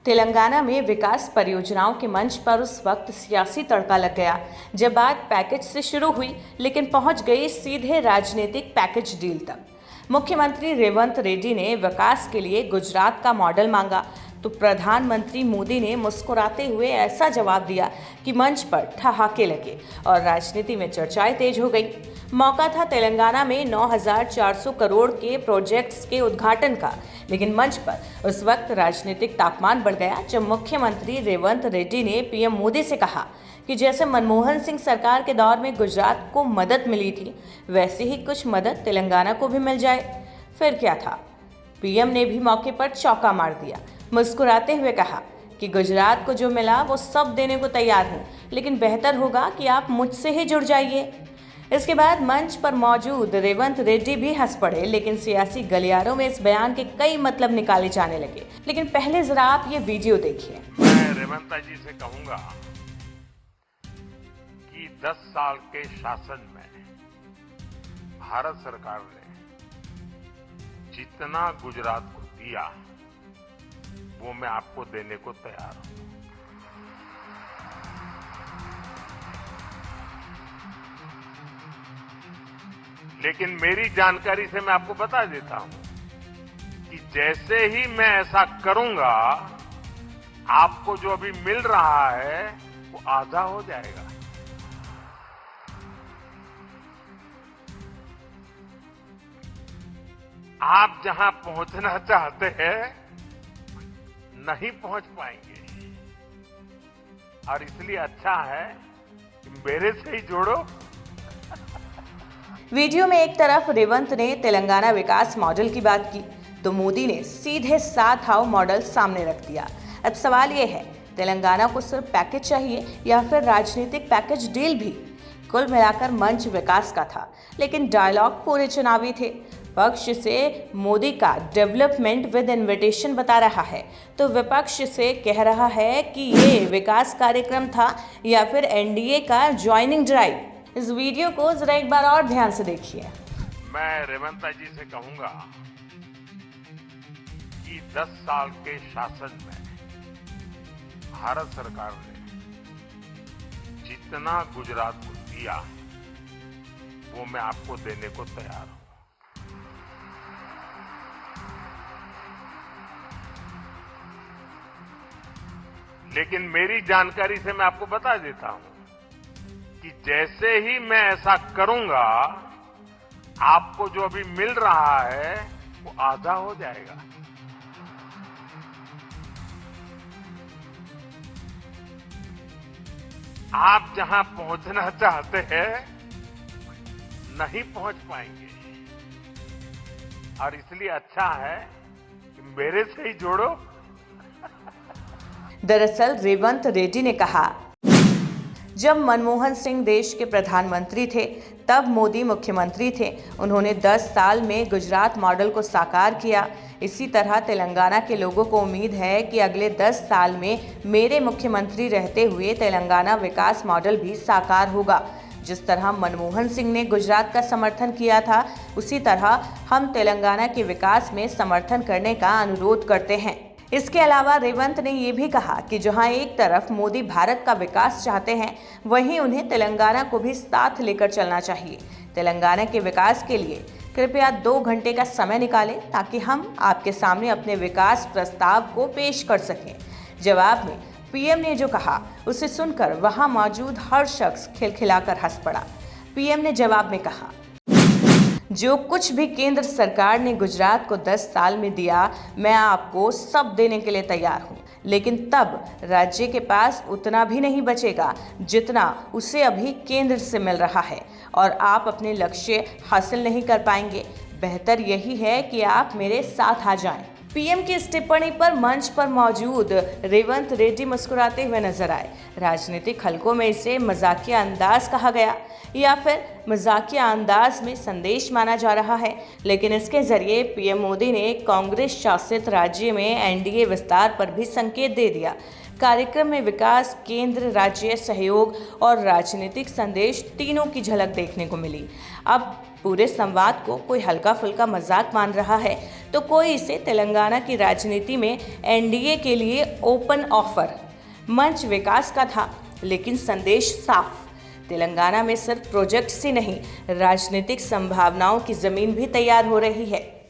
तेलंगाना में विकास परियोजनाओं के मंच पर उस वक्त सियासी तड़का लग गया जब बात पैकेज से शुरू हुई, लेकिन पहुंच गई सीधे राजनीतिक पैकेज डील तक। मुख्यमंत्री रेवंत रेड्डी ने विकास के लिए गुजरात का मॉडल मांगा तो प्रधानमंत्री मोदी ने मुस्कुराते हुए ऐसा जवाब दिया कि मंच पर ठहाके लगे और राजनीति में चर्चाएं तेज हो गई। मौका था तेलंगाना में 9,400 करोड़ के प्रोजेक्ट्स के उद्घाटन का, लेकिन मंच पर उस वक्त राजनीतिक तापमान बढ़ गया जब मुख्यमंत्री रेवंत रेड्डी ने पीएम मोदी से कहा कि जैसे मनमोहन सिंह सरकार के दौर में गुजरात को मदद मिली थी, वैसे ही कुछ मदद तेलंगाना को भी मिल जाए। फिर क्या था, पीएम ने भी मौके पर चौका मार दिया। मुस्कुराते हुए कहा कि गुजरात को जो मिला वो सब देने को तैयार हूँ, लेकिन बेहतर होगा कि आप मुझसे ही जुड़ जाइए। इसके बाद मंच पर मौजूद रेवंत रेड्डी भी हंस पड़े, लेकिन सियासी गलियारों में इस बयान के कई मतलब निकाले जाने लगे। लेकिन पहले जरा आप ये वीडियो देखिए। मैं रेवंत जी से कहूंगा कि 10 साल के शासन में भारत सरकार ने जितना गुजरात को दिया वो मैं आपको देने को तैयार हूं। लेकिन मेरी जानकारी से मैं आपको बता देता हूं कि जैसे ही मैं ऐसा करूंगा, आपको जो अभी मिल रहा है वो आधा हो जाएगा। आप जहां पहुंचना चाहते हैं नहीं पहुंच पाएंगे, और इसलिए अच्छा है कि मेरे से ही जोड़ो। वीडियो में एक तरफ रेवंत ने तेलंगाना विकास मॉडल की बात की तो मोदी ने सीधे 7 हाउ मॉडल सामने रख दिया। अब सवाल ये है, तेलंगाना को सिर्फ पैकेज चाहिए या फिर राजनीतिक पैकेज डील भी? कुल मिलाकर मंच विकास का था, लेकिन डायलॉग पूरे चुनावी थे। पक्ष से मोदी का डेवलपमेंट विद इन्विटेशन बता रहा है तो विपक्ष से कह रहा है कि ये विकास कार्यक्रम था या फिर एनडीए का ज्वाइनिंग ड्राइव। इस वीडियो को जरा एक बार और ध्यान से देखिए। मैं रेवंत जी से कहूंगा कि 10 साल के शासन में भारत सरकार ने जितना गुजरात को दिया वो मैं आपको देने को तैयार हूं। लेकिन मेरी जानकारी से मैं आपको बता देता हूं कि जैसे ही मैं ऐसा करूंगा, आपको जो अभी मिल रहा है वो आधा हो जाएगा। आप जहां पहुंचना चाहते हैं नहीं पहुंच पाएंगे, और इसलिए अच्छा है कि मेरे से ही जोड़ो। दरअसल रेवंत रेड्डी ने कहा, जब मनमोहन सिंह देश के प्रधानमंत्री थे तब मोदी मुख्यमंत्री थे। उन्होंने 10 साल में गुजरात मॉडल को साकार किया। इसी तरह तेलंगाना के लोगों को उम्मीद है कि अगले 10 साल में मेरे मुख्यमंत्री रहते हुए तेलंगाना विकास मॉडल भी साकार होगा। जिस तरह मनमोहन सिंह ने गुजरात का समर्थन किया था, उसी तरह हम तेलंगाना के विकास में समर्थन करने का अनुरोध करते हैं। इसके अलावा रेवंत ने ये भी कहा कि जहां एक तरफ मोदी भारत का विकास चाहते हैं, वहीं उन्हें तेलंगाना को भी साथ लेकर चलना चाहिए। तेलंगाना के विकास के लिए कृपया 2 घंटे का समय निकालें ताकि हम आपके सामने अपने विकास प्रस्ताव को पेश कर सकें। जवाब में पीएम ने जो कहा उसे सुनकर वहां मौजूद हर शख्स खिलखिलाकर हंस पड़ा। पीएम ने जवाब में कहा, जो कुछ भी केंद्र सरकार ने गुजरात को 10 साल में दिया, मैं आपको सब देने के लिए तैयार हूँ, लेकिन तब राज्य के पास उतना भी नहीं बचेगा जितना उसे अभी केंद्र से मिल रहा है, और आप अपने लक्ष्य हासिल नहीं कर पाएंगे। बेहतर यही है कि आप मेरे साथ आ जाएं। पीएम की इस टिप्पणी पर मंच पर मौजूद रेवंत रेड्डी मुस्कुराते हुए नजर आए। राजनीतिक हलकों में इसे मजाकिया अंदाज कहा गया या फिर मजाकिया अंदाज में संदेश माना जा रहा है, लेकिन इसके जरिए पीएम मोदी ने कांग्रेस शासित राज्य में एनडीए विस्तार पर भी संकेत दे दिया। कार्यक्रम में विकास, केंद्र राज्य सहयोग और राजनीतिक संदेश तीनों की झलक देखने को मिली। अब पूरे संवाद को कोई हल्का फुल्का मजाक मान रहा है तो कोई इसे तेलंगाना की राजनीति में एनडीए के लिए ओपन ऑफर। मंच विकास का था, लेकिन संदेश साफ। तेलंगाना में सिर्फ प्रोजेक्ट्स ही नहीं, राजनीतिक संभावनाओं की जमीन भी तैयार हो रही है।